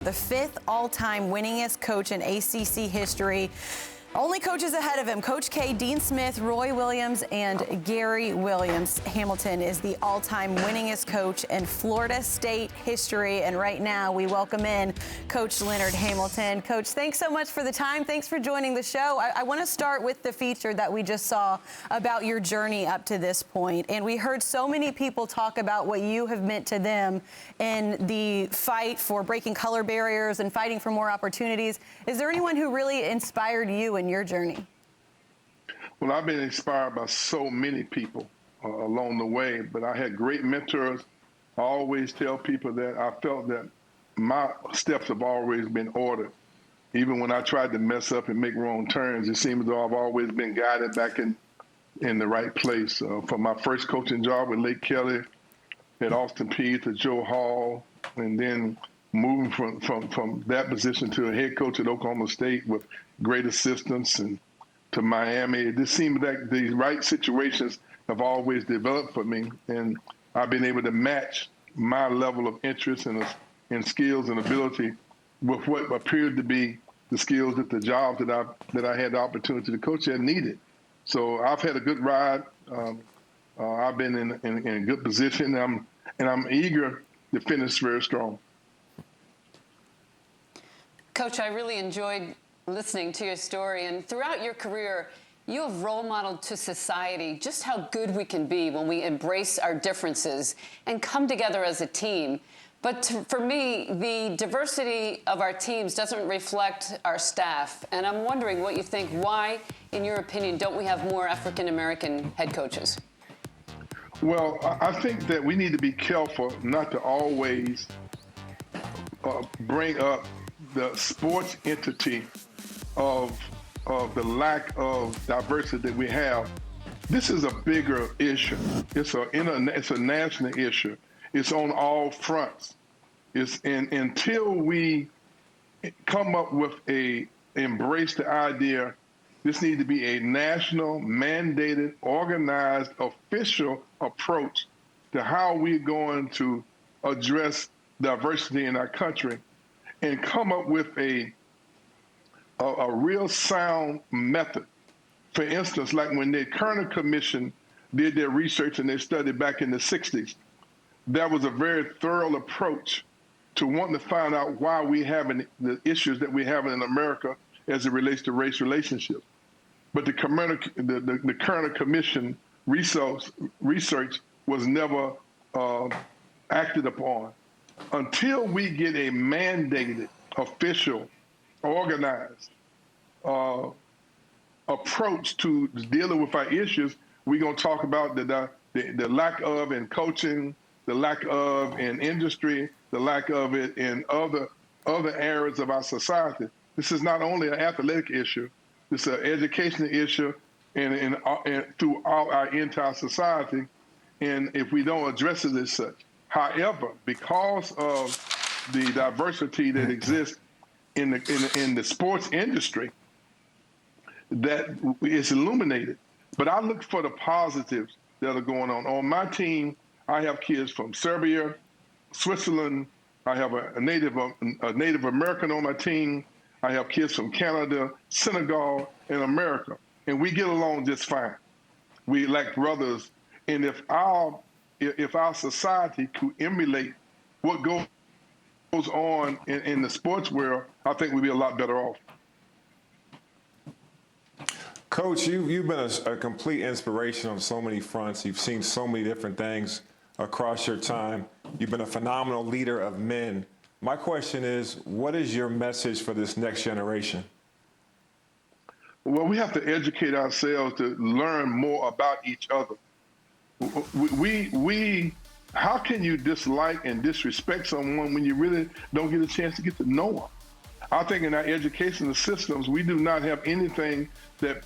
The fifth all-time winningest coach in ACC history. Only coaches ahead of him, Coach K, Dean Smith, Roy Williams, and Gary Williams. Hamilton is the all-time winningest coach in Florida State history. And right now we welcome in Coach Leonard Hamilton. Coach, thanks so much for the time. Thanks for joining the show. I want to start with the feature that we just saw about your journey up to this point. And we heard so many people talk about what you have meant to them in the fight for breaking color barriers and fighting for more opportunities. Is there anyone who really inspired you in your journey? Well, I've been inspired by so many people along the way, but I had great mentors. I always tell people that I felt that my steps have always been ordered. Even when I tried to mess up and make wrong turns, it seems as though I've always been guided back in the right place. From my first coaching job with Lake Kelly at Austin Peay to Joe Hall, and then moving from that position to a head coach at Oklahoma State with great assistance, and to Miami. It just seemed like these right situations have always developed for me, and I've been able to match my level of interest and skills and ability with what appeared to be the skills that the job that I had the opportunity to coach at needed. So I've had a good ride. I've been in a good position, and I'm eager to finish very strong. Coach, I really enjoyed listening to your story, and throughout your career, you have role modeled to society just how good we can be when we embrace our differences and come together as a team. But for me, the diversity of our teams doesn't reflect our staff, and I'm wondering what you think. Why, in your opinion, don't we have more African-American head coaches? Well, I think that we need to be careful not to always bring up the sports entity of the lack of diversity that we have. This is a bigger issue. It's a national issue. It's on all fronts. Until we come up with embrace the idea, this needs to be a national, mandated, organized, official approach to how we're going to address diversity in our country, and come up with a real sound method. For instance, like when the Kerner Commission did their research and they studied back in the 60s, that was a very thorough approach to wanting to find out why we having the issues that we have in America as it relates to race relationships. But the Kerner Commission research was never acted upon. Until we get a mandated, official, organized approach to dealing with our issues, we're going to talk about the lack of in coaching, the lack of in industry, the lack of it in other areas of our society. This is not only an athletic issue, it's an educational issue and throughout our entire society. And if we don't address it as such. However, because of the diversity that exists in the sports industry, that is illuminated. But I look for the positives that are going on. On my team, I have kids from Serbia, Switzerland. I have a Native American on my team. I have kids from Canada, Senegal, and America. And we get along just fine. We like brothers. And if our society could emulate what goes on in the sports world, I think we'd be a lot better off. Coach, you've been a complete inspiration on so many fronts. You've seen so many different things across your time. You've been a phenomenal leader of men. My question is, what is your message for this next generation? Well, we have to educate ourselves to learn more about each other. How can you dislike and disrespect someone when you really don't get a chance to get to know them? I think in our educational systems, we do not have anything that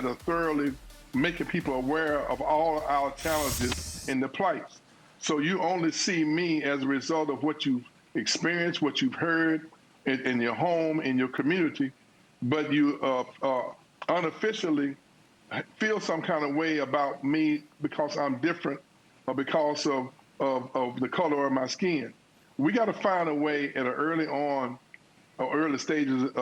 are thoroughly making people aware of all our challenges and the plights. So you only see me as a result of what you've experienced, what you've heard in your home, in your community, but you unofficially feel some kind of way about me because I'm different or because of the color of my skin. we got to find a way at an early stages with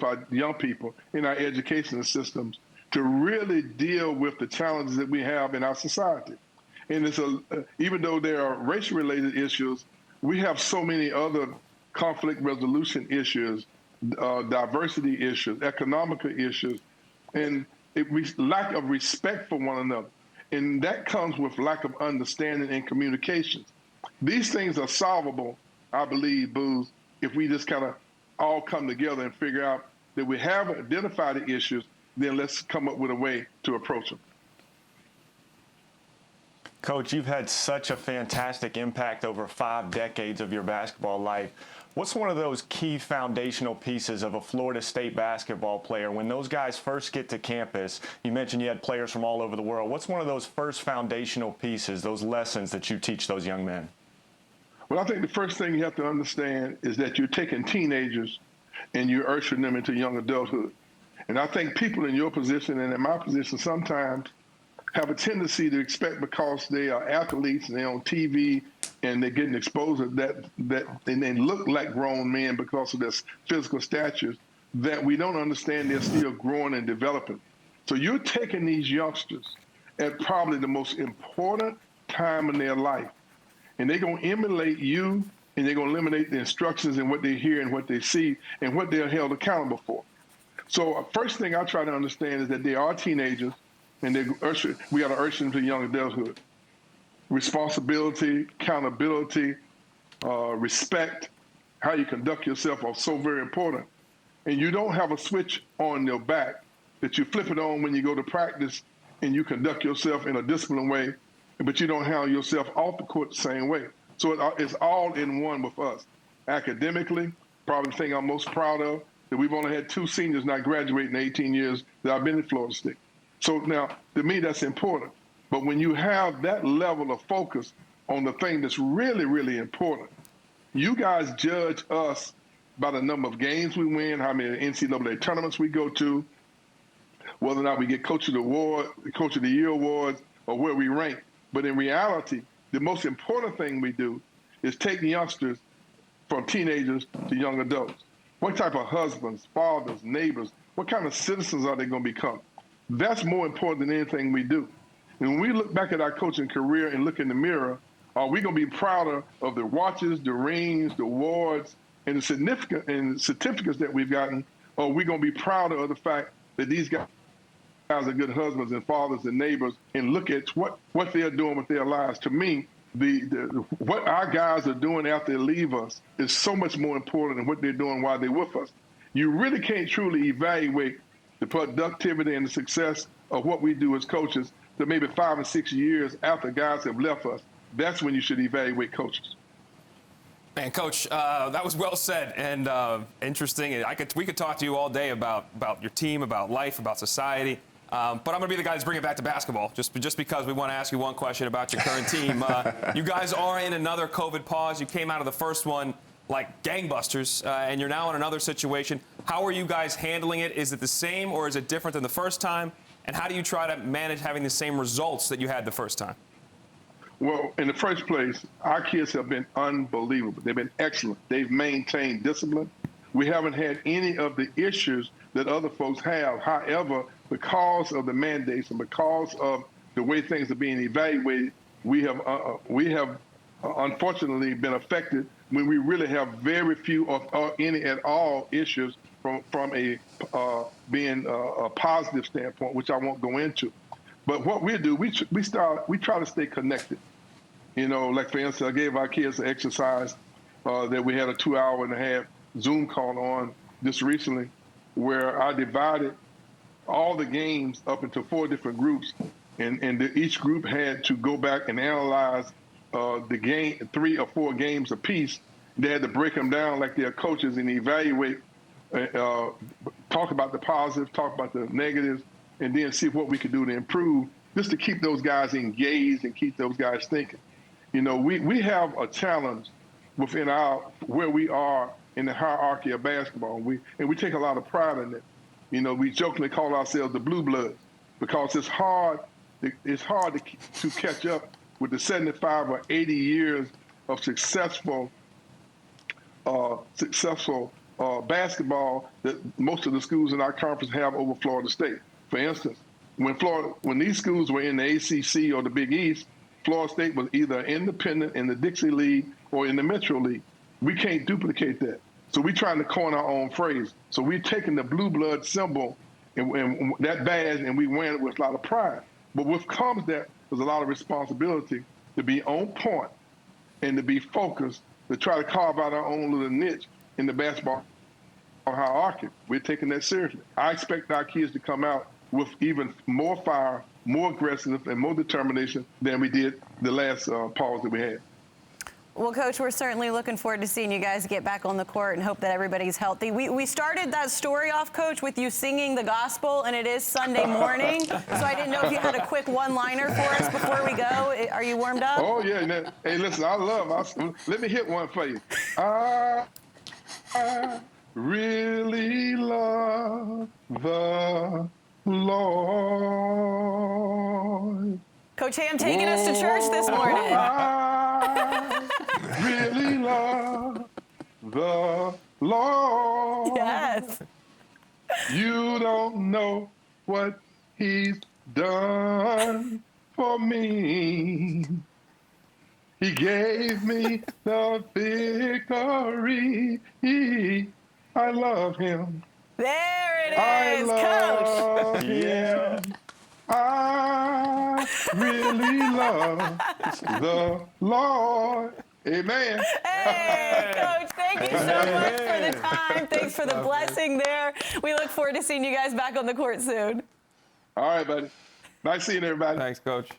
our young people in our education systems to really deal with the challenges that we have in our society. And even though there are racial-related issues, we have so many other conflict resolution issues, diversity issues, economical issues, and lack of respect for one another. And that comes with lack of understanding and communications. These things are solvable, I believe, Booz, if we just kind of all come together and figure out that we have identified the issues, then let's come up with a way to approach them. Coach, you've had such a fantastic impact over 5 decades of your basketball life. What's one of those key foundational pieces of a Florida State basketball player when those guys first get to campus? You mentioned you had players from all over the world. What's one of those first foundational pieces, those lessons that you teach those young men? Well, I think the first thing you have to understand is that you're taking teenagers and you're ushering them into young adulthood. And I think people in your position and in my position sometimes have a tendency to expect, because they are athletes and they're on TV and they're getting exposed to that and they look like grown men because of their physical statures, that we don't understand they're still growing and developing. So you're taking these youngsters at probably the most important time in their life, and they're going to emulate you, and they're going to eliminate the instructions and what they hear and what they see and what they're held accountable for. So first thing I try to understand is that they are teenagers, and we got to usher them to young adulthood. Responsibility, accountability, respect, how you conduct yourself are so very important. And you don't have a switch on your back that you flip it on when you go to practice and you conduct yourself in a disciplined way, but you don't handle yourself off the court the same way. So it's all in one with us. Academically, probably the thing I'm most proud of, that we've only had 2 seniors not graduate in 18 years that I've been at Florida State. So now, to me, that's important. But when you have that level of focus on the thing that's really, really important, you guys judge us by the number of games we win, how many NCAA tournaments we go to, whether or not we get Coach of the Year awards, or where we rank. But in reality, the most important thing we do is take youngsters from teenagers to young adults. What type of husbands, fathers, neighbors, what kind of citizens are they going to become? That's more important than anything we do. And when we look back at our coaching career and look in the mirror, are we going to be prouder of the watches, the rings, the awards, and the certificates that we've gotten, or are we going to be prouder of the fact that these guys are good husbands and fathers and neighbors, and look at what they're doing with their lives? To me, what our guys are doing after they leave us is so much more important than what they're doing while they're with us. You really can't truly evaluate the productivity and the success of what we do as coaches to maybe 5 or 6 years after guys have left us. That's when you should evaluate coaches. Man, Coach, that was well said and interesting. We could talk to you all day about your team, about life, about society. But I'm going to be the guy that's bringing it back to basketball, just because we want to ask you one question about your current team. You guys are in another COVID pause. You came out of the first one like gangbusters, and you're now in another situation. How are you guys handling it? Is it the same, or is it different than the first time? And how do you try to manage having the same results that you had the first time? Well, in the first place, our kids have been unbelievable. They've been excellent. They've maintained discipline. We haven't had any of the issues that other folks have. However, because of the mandates and because of the way things are being evaluated, we have unfortunately been affected when we really have very few or any at all issues from a being a positive standpoint, which I won't go into. But what we do, we try to stay connected. You know, like for instance, I gave our kids an exercise that we had a 2.5-hour Zoom call on just recently, where I divided all the games up into 4 different groups, and each group had to go back and analyze the game, 3 or 4 games apiece. They had to break them down like they're coaches and evaluate, talk about the positives, talk about the negatives, and then see what we could do to improve, just to keep those guys engaged and keep those guys thinking. You know, we have a challenge within where we are in the hierarchy of basketball, and we take a lot of pride in it. You know, we jokingly call ourselves the Blue Bloods because it's hard to catch up with the 75 or 80 years of successful successful basketball that most of the schools in our conference have over Florida State. For instance, when these schools were in the ACC or the Big East, Florida State was either independent in the Dixie League or in the Metro League. We can't duplicate that. So we're trying to coin our own phrase. So we're taking the blue blood symbol and that badge, and we wear it with a lot of pride. But what comes that there's a lot of responsibility to be on point and to be focused, to try to carve out our own little niche in the basketball hierarchy. We're taking that seriously. I expect our kids to come out with even more fire, more aggressiveness, and more determination than we did the last pause that we had. Well, Coach, we're certainly looking forward to seeing you guys get back on the court and hope that everybody's healthy. We started that story off, Coach, with you singing the gospel, and it is Sunday morning. So I didn't know if you had a quick one-liner for us before we go. Are you warmed up? Oh, yeah. Hey, listen, let me hit one for you. I really love the Lord. Coach Ham taking us to church this morning. I really love the Lord. Yes. You don't know what he's done for me. He gave me the victory. I love him. There it I is, love Coach. him. I really love the Lord. Amen. Hey, Coach, thank you so much for the time. Thanks for the blessing there. We look forward to seeing you guys back on the court soon. All right, buddy. Nice seeing everybody. Thanks, Coach.